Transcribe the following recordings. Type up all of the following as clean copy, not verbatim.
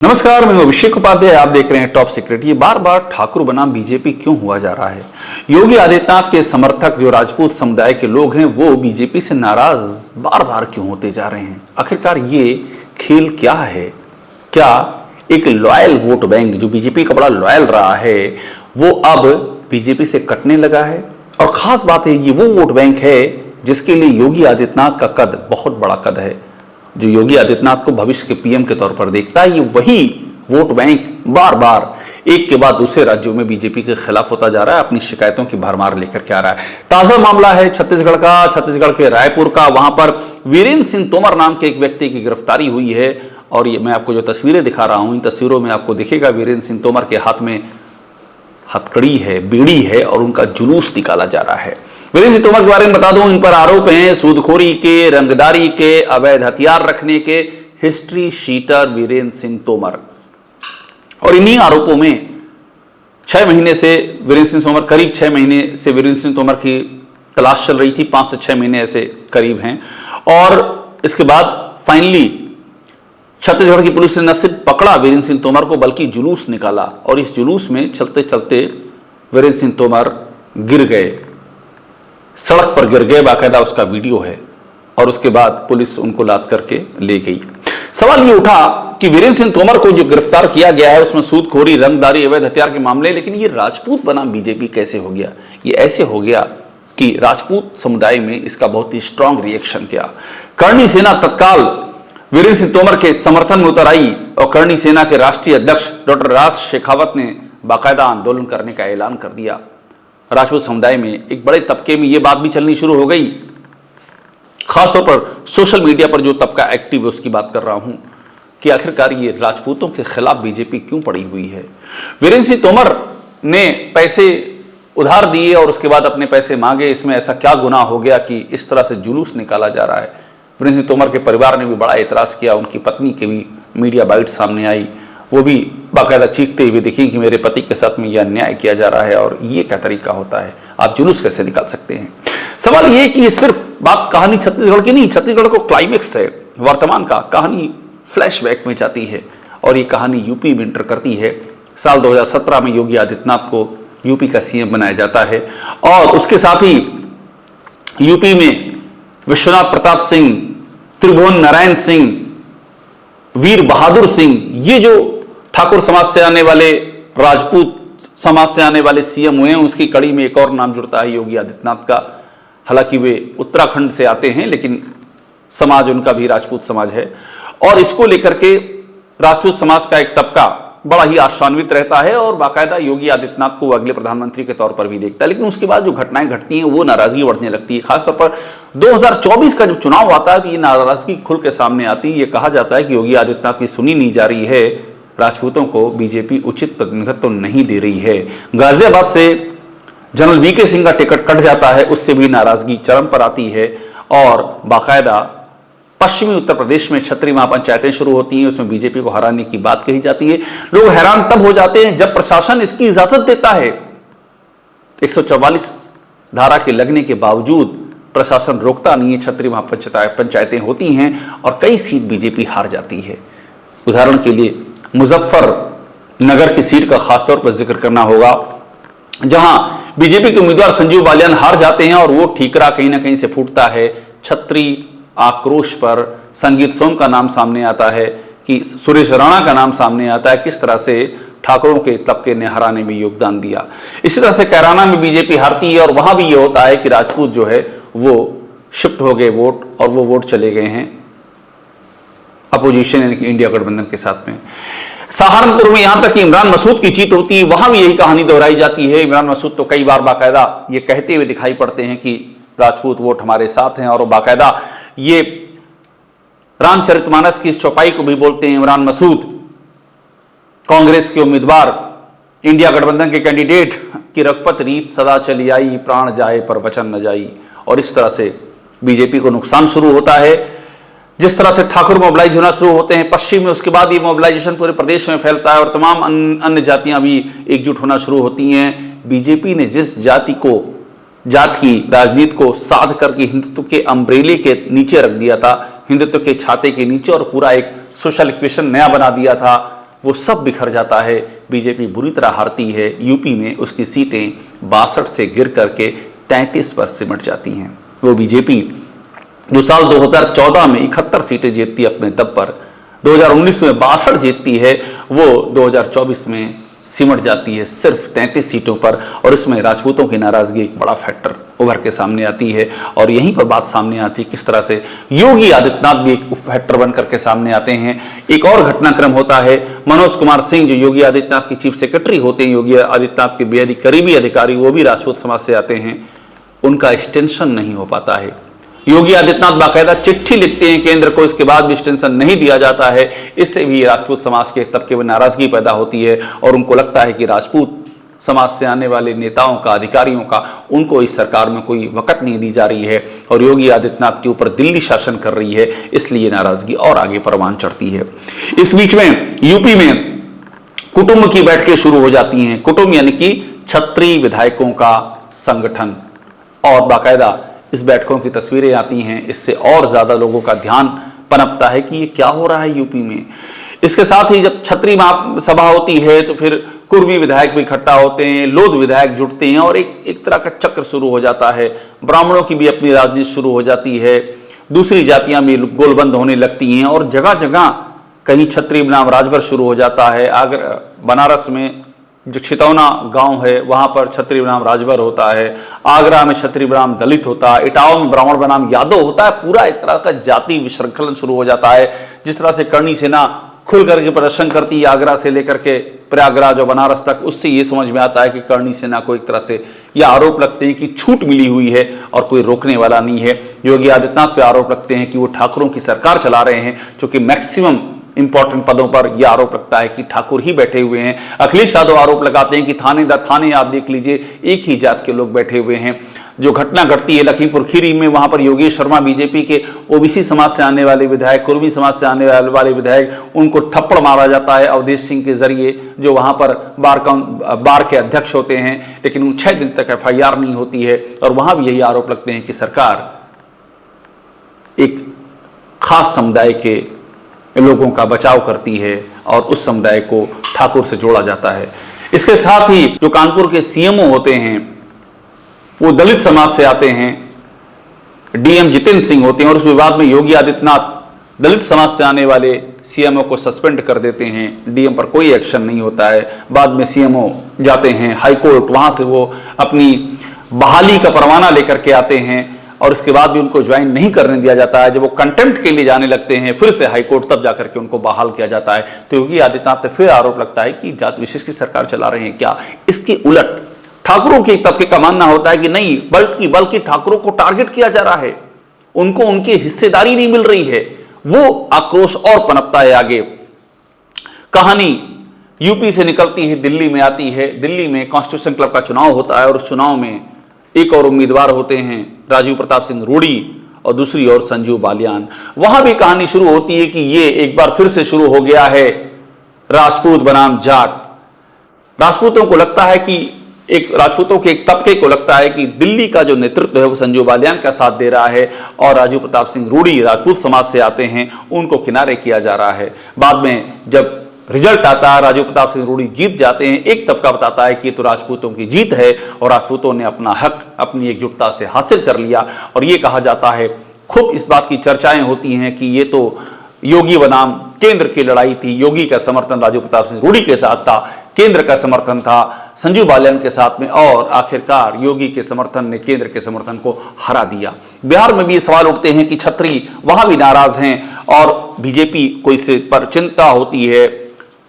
नमस्कार, मैं अभिषेक उपाध्याय। आप देख रहे हैं टॉप सीक्रेट। ये बार बार ठाकुर बनाम बीजेपी क्यों हुआ जा रहा है? योगी आदित्यनाथ के समर्थक जो राजपूत समुदाय के लोग हैं वो बीजेपी से नाराज बार बार क्यों होते जा रहे हैं? आखिरकार ये खेल क्या है? क्या एक लॉयल वोट बैंक जो बीजेपी का बड़ा लॉयल रहा है वो अब बीजेपी से कटने लगा है? और खास बात है, ये वो वोट बैंक है जिसके लिए योगी आदित्यनाथ का कद बहुत बड़ा कद है। जो योगी आदित्यनाथ को भविष्य के पीएम के तौर पर देखता है, ये वही वोट बैंक बार बार एक के बाद दूसरे राज्यों में बीजेपी के खिलाफ होता जा रहा है, अपनी शिकायतों की भरमार लेकर के आ रहा है। ताजा मामला है छत्तीसगढ़ का, छत्तीसगढ़ के रायपुर का। वहां पर वीरेंद्र सिंह तोमर नाम के एक व्यक्ति की गिरफ्तारी हुई है और ये मैं आपको जो तस्वीरें दिखा रहा हूं, इन तस्वीरों में आपको दिखेगा वीरेंद्र सिंह तोमर के हाथ में हथकड़ी है, बीड़ी है और उनका जुलूस निकाला जा रहा है। वीरेंद्र सिंह तोमर के बारे में बता दूं, इन पर आरोप हैं सूदखोरी के, रंगदारी के, अवैध हथियार रखने के। History sheeter Virendra Singh Tomar. और इन्हीं आरोपों में 6 महीने से वीरेंद्र सिंह तोमर, करीब 6 महीने से वीरेंद्र सिंह तोमर की तलाश चल रही थी। 5 से 6 महीने ऐसे करीब हैं। और इसके बाद फाइनली छत्तीसगढ़ की पुलिस ने न सिर्फ पकड़ा वीरेंद्र सिंह तोमर को, बल्कि जुलूस निकाला। और इस जुलूस में चलते चलते वीरेंद्र सिंह तोमर गिर गए, सड़क पर गिर गए। बाकायदा उसका वीडियो है। और उसके बाद पुलिस उनको लाद करके ले गई। सवाल ये उठा कि वीरेंद्र सिंह तोमर को जो गिरफ्तार किया गया है उसमें सूदखोरी, रंगदारी, अवैध हथियार के मामले, लेकिन ये राजपूत बनाम बीजेपी कैसे हो गया? ये ऐसे हो गया कि राजपूत समुदाय में इसका बहुत ही स्ट्रांग रिएक्शन किया। करणी सेना तत्काल वीरेंद्र सिंह तोमर के समर्थन में उतर आई और करणी सेना के राष्ट्रीय अध्यक्ष डॉक्टर राज शेखावत ने बाकायदा आंदोलन करने का ऐलान कर दिया। राजपूत समुदाय में एक बड़े तबके में यह बात भी चलनी शुरू हो गई, खासतौर पर सोशल मीडिया पर जो तबका एक्टिव है उसकी बात कर रहा हूं, कि आखिरकार ये राजपूतों के खिलाफ बीजेपी क्यों पड़ी हुई है। वीरेंद्र सिंह तोमर ने पैसे उधार दिए और उसके बाद अपने पैसे मांगे, इसमें ऐसा क्या गुनाह हो गया कि इस तरह से जुलूस निकाला जा रहा है? वीरेंद्र सिंह तोमर के परिवार ने भी बड़ा एतराज किया। उनकी पत्नी की भी मीडिया बाइट सामने आई, वो भी बाकायदा चीखते हुए दिखी कि मेरे पति के साथ में यह अन्याय किया जा रहा है और ये क्या तरीका होता है, आप जुलूस कैसे निकाल सकते हैं? सवाल ये कि ये सिर्फ बात कहानी छत्तीसगढ़ की नहीं, छत्तीसगढ़ को क्लाइमेक्स है वर्तमान का, कहानी फ्लैशबैक में जाती है और ये कहानी यूपी में इंटर करती है। साल 2017 में योगी आदित्यनाथ को यूपी का सीएम बनाया जाता है और उसके साथ ही यूपी में विश्वनाथ प्रताप सिंह, त्रिभुवन नारायण सिंह, वीर बहादुर सिंह, ये जो ठाकुर समाज से आने वाले, राजपूत समाज से आने वाले सीएम हुए हैं, उसकी कड़ी में एक और नाम जुड़ता है योगी आदित्यनाथ का। हालांकि वे उत्तराखंड से आते हैं लेकिन समाज उनका भी राजपूत समाज है और इसको लेकर के राजपूत समाज का एक तबका बड़ा ही आशान्वित रहता है और बाकायदा योगी आदित्यनाथ को अगले प्रधानमंत्री के तौर पर भी देखता है। लेकिन उसके बाद जो घटनाएं घटती हैं वो नाराजगी बढ़ने लगती है। खासतौर पर 2024 का जब चुनाव आता है तो ये नाराजगी खुल के सामने आती है। ये कहा जाता है कि योगी आदित्यनाथ की सुनी नहीं जा रही है, राजपूतों को बीजेपी उचित प्रतिनिधित्व नहीं दे रही है। गाजियाबाद से जनरल वीके सिंह का टिकट कट जाता है, उससे भी नाराजगी चरम पर आती है और बाकायदा पश्चिमी उत्तर प्रदेश में छत्री महापंचायतें शुरू होती हैं, उसमें बीजेपी को हराने की बात कही जाती है। लोग हैरान तब हो जाते हैं जब प्रशासन इसकी इजाजत देता है। 144 धारा के लगने के बावजूद प्रशासन रोकता नहीं है, छत्री महापंचायतें होती हैं और कई सीट बीजेपी हार जाती है। उदाहरण के लिए मुजफ्फरनगर की सीट का खासतौर पर जिक्र करना होगा, जहां बीजेपी के उम्मीदवार संजीव बालियान हार जाते हैं और वो ठीकरा कहीं ना कहीं से फूटता है। छत्री आक्रोश पर संगीत सोम का नाम सामने आता है, कि सुरेश राणा का नाम सामने आता है, किस तरह से ठाकुरों के तबके ने हराने में योगदान दिया। इसी तरह से कैराना में बीजेपी हारती है और वहां भी ये होता है कि राजपूत जो है वो शिफ्ट हो गए वोट और वो वोट चले गए हैं अपोजिशन यानी कि इंडिया गठबंधन के साथ में। सहारनपुर में यहां तक कि इमरान मसूद की जीत होती है, वहां भी यही कहानी दोहराई जाती है। इमरान मसूद तो कई बार बाकायदा ये कहते हुए दिखाई पड़ते हैं कि राजपूत वोट हमारे साथ हैं और बाकायदा ये रामचरितमानस की इस चौपाई को भी बोलते हैं। इमरान मसूद कांग्रेस के उम्मीदवार, इंडिया गठबंधन के कैंडिडेट की रघुपत रीत सदा चली आई, प्राण जाए पर वचन न जाई। और इस तरह से बीजेपी को नुकसान शुरू होता है। जिस तरह से ठाकुर मोबिलाइज होना शुरू होते हैं पश्चिम में, उसके बाद ये मोबिलाइजेशन पूरे प्रदेश में फैलता है और तमाम अन्य जातियां भी एकजुट होना शुरू होती हैं। बीजेपी ने जिस जात की राजनीति को साध करके हिंदुत्व के अम्ब्रेले के नीचे रख दिया था, हिंदुत्व के छाते के नीचे, और पूरा एक सोशल इक्वेशन नया बना दिया था, वो सब बिखर जाता है। बीजेपी बुरी तरह हारती है। यूपी में उसकी सीटें 62 से गिर करके 33 पर सिमट जाती हैं। वो बीजेपी जो साल 2014 में 71 सीटें जीतती अपने दम पर, 2019 में 62 जीतती है, वो 2024 में सिमट जाती है सिर्फ 33 सीटों पर। और इसमें राजपूतों की नाराजगी एक बड़ा फैक्टर उभर के सामने आती है। और यहीं पर बात सामने आती है किस तरह से योगी आदित्यनाथ भी एक फैक्टर बनकर के सामने आते हैं। एक और घटनाक्रम होता है, मनोज कुमार सिंह जो योगी आदित्यनाथ के चीफ सेक्रेटरी होते हैं, योगी आदित्यनाथ के बेहद करीबी अधिकारी, वो भी राजपूत समाज से आते हैं। उनका एक्सटेंशन नहीं हो पाता है। योगी आदित्यनाथ बाकायदा चिट्ठी लिखते हैं केंद्र को, इसके बाद भी एक्सटेंशन नहीं दिया जाता है। इससे भी राजपूत समाज के तबके में नाराजगी पैदा होती है और उनको लगता है कि राजपूत समाज से आने वाले नेताओं का, अधिकारियों का, उनको इस सरकार में कोई वक़्त नहीं दी जा रही है और योगी आदित्यनाथ के ऊपर दिल्ली शासन कर रही है, इसलिए नाराजगी और आगे परवान चढ़ती है। इस बीच में यूपी में कुटुंब की बैठकें शुरू हो जाती हैं। कुटुंब यानी कि छत्री विधायकों का संगठन, और बाकायदा इस बैठकों की तस्वीरें आती हैं। इससे और ज्यादा लोगों का ध्यान पनपता है कि ये क्या हो रहा है यूपी में। इसके साथ ही जब छत्री सभा होती है तो फिर कुर्मी विधायक भी इकट्ठा होते हैं, लोध विधायक जुटते हैं और एक तरह का चक्र शुरू हो जाता है। ब्राह्मणों की भी अपनी राजनीति शुरू हो जाती है, दूसरी जातियां भी गोलबंद होने लगती हैं और जगह जगह कहीं छत्री बनाम राजभर शुरू हो जाता है। आगरा, बनारस में जो छितौना गांव है वहां पर छत्री बनाम राजभर होता है, आगरा में छत्री बनाम दलित होता है, इटावा में ब्राह्मण बनाम यादव होता है। पूरा एक तरह का जाति विशृंखलन शुरू हो जाता है। जिस तरह से करणी सेना खुल करके प्रदर्शन करती है आगरा से लेकर के प्रयागराज और बनारस तक, उससे ये समझ में आता है कि करणी सेना को एक तरह से यह आरोप लगते हैं कि छूट मिली हुई है और कोई रोकने वाला नहीं है। योगी आदित्यनाथ पे आरोप लगते हैं कि वो ठाकुरों की सरकार चला रहे हैं, चूंकि मैक्सिमम इंपॉर्टेंट पदों पर यह आरोप लगता है कि ठाकुर ही बैठे हुए हैं। अखिलेश यादव आरोप लगाते हैं कि थाने दर थाने आप देख लीजिए एक ही जात के लोग बैठे हुए हैं। जो घटना घटती है लखीमपुर खीरी में, वहां पर योगेश शर्मा बीजेपी के ओबीसी समाज से आने वाले विधायक, कुर्मी समाज से आने वाले विधायक, उनको थप्पड़ मारा जाता है अवधेश सिंह के जरिए, जो वहां पर बार के अध्यक्ष होते हैं। लेकिन 6 दिन तक FIR नहीं होती है और वहां भी यही आरोप लगते हैं कि सरकार एक खास समुदाय के लोगों का बचाव करती है और उस समुदाय को ठाकुर से जोड़ा जाता है। इसके साथ ही जो कानपुर के CMO होते हैं वो दलित समाज से आते हैं, DM जितेंद्र सिंह होते हैं और उस विवाद में योगी आदित्यनाथ दलित समाज से आने वाले CMO को सस्पेंड कर देते हैं। DM पर कोई एक्शन नहीं होता है। बाद में CMO जाते हैं हाईकोर्ट, वहां से वो अपनी बहाली का परवाना लेकर के आते हैं और इसके बाद भी उनको ज्वाइन नहीं करने दिया जाता है। जब वो कंटेम्प्ट के लिए जाने लगते हैं फिर से हाईकोर्ट, तब जाकर के उनको बहाल किया जाता है। तो योगी आदित्यनाथ पे फिर आरोप लगता है कि जात विशेष की सरकार चला रहे हैं क्या। इसके उलट ठाकुरों के एक तबके का मानना होता है कि नहीं, बल्कि ठाकुरों को टारगेट किया जा रहा है, उनको उनकी हिस्सेदारी नहीं मिल रही है। वो आक्रोश और पनपता है आगे। कहानी यूपी से निकलती है, दिल्ली में आती है। दिल्ली में कॉन्स्टिट्यूशन क्लब का चुनाव होता है और उस चुनाव में एक और उम्मीदवार होते हैं राजीव प्रताप सिंह रूडी और दूसरी ओर संजीव बालियान। वहां भी कहानी शुरू होती है कि ये एक बार फिर से शुरू हो गया है राजपूत बनाम जाट। राजपूतों को लगता है कि राजपूतों के एक तबके को लगता है कि दिल्ली का जो नेतृत्व है वो संजीव बालियान का साथ दे रहा है और राजीव प्रताप सिंह रूडी राजपूत समाज से आते हैं, उनको किनारे किया जा रहा है। बाद में जब रिजल्ट आता है, राजीव प्रताप सिंह रूडी जीत जाते हैं। एक तबका बताता है कि ये तो राजपूतों की जीत है और राजपूतों ने अपना हक अपनी एकजुटता से हासिल कर लिया। और ये कहा जाता है, खूब इस बात की चर्चाएं होती हैं कि ये तो योगी बनाम केंद्र की लड़ाई थी। योगी का समर्थन राजीव प्रताप सिंह रूडी के साथ था, केंद्र का समर्थन था संजीव बालियान के साथ में, और आखिरकार योगी के समर्थन ने केंद्र के समर्थन को हरा दिया। बिहार में भी ये सवाल उठते हैं कि छत्री वहां भी नाराज हैं और बीजेपी को इससे पर चिंता होती है,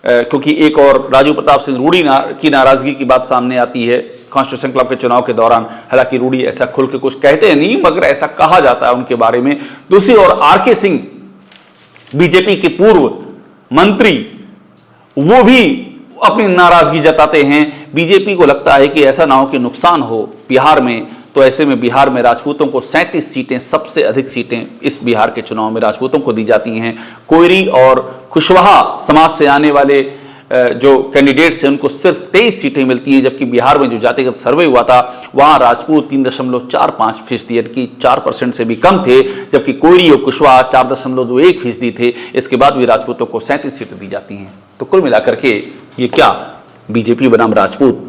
क्योंकि एक और राजीव प्रताप सिंह रूडी की नाराजगी की बात सामने आती है कॉन्स्टिट्यूशन क्लब के चुनाव के दौरान। हालांकि रूडी ऐसा खुल के कुछ कहते नहीं, मगर ऐसा कहा जाता है उनके बारे में। दूसरी ओर RK सिंह बीजेपी के पूर्व मंत्री, वो भी अपनी नाराजगी जताते हैं। बीजेपी को लगता है कि ऐसा ना हो कि नुकसान हो बिहार में, तो ऐसे में बिहार में राजपूतों को 37 सीटें, सबसे अधिक सीटें इस बिहार के चुनाव में राजपूतों को दी जाती हैं। कोयरी और कुशवाहा समाज से आने वाले जो कैंडिडेट्स हैं उनको सिर्फ 23 सीटें मिलती हैं, जबकि बिहार में जो जातिगत सर्वे हुआ था वहां राजपूत 3.45% यानी कि 4% से भी कम थे, जबकि कोयरी और कुशवाहा 4.21% थे। इसके बाद भी राजपूतों को 37 सीटें दी जाती हैं। तो कुल मिलाकर के ये क्या बीजेपी बनाम राजपूत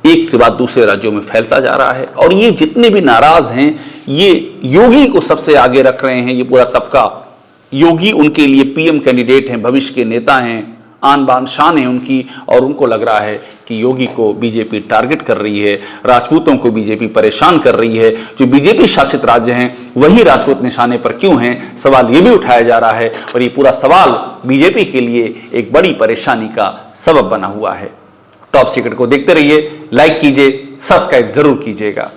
एक के बाद दूसरे राज्यों में फैलता जा रहा है। और ये जितने भी नाराज हैं ये योगी को सबसे आगे रख रहे हैं। ये पूरा तबका, योगी उनके लिए पीएम कैंडिडेट हैं, भविष्य के नेता हैं, आन बान शान है उनकी, और उनको लग रहा है कि योगी को बीजेपी टारगेट कर रही है, राजपूतों को बीजेपी परेशान कर रही है। जो बीजेपी शासित राज्य हैं वही राजपूत निशाने पर क्यों हैं, सवाल ये भी उठाया जा रहा है। और ये पूरा सवाल बीजेपी के लिए एक बड़ी परेशानी का सबब बना हुआ है। टॉप सीक्रेट को देखते रहिए, लाइक कीजिए, सब्सक्राइब जरूर कीजिएगा।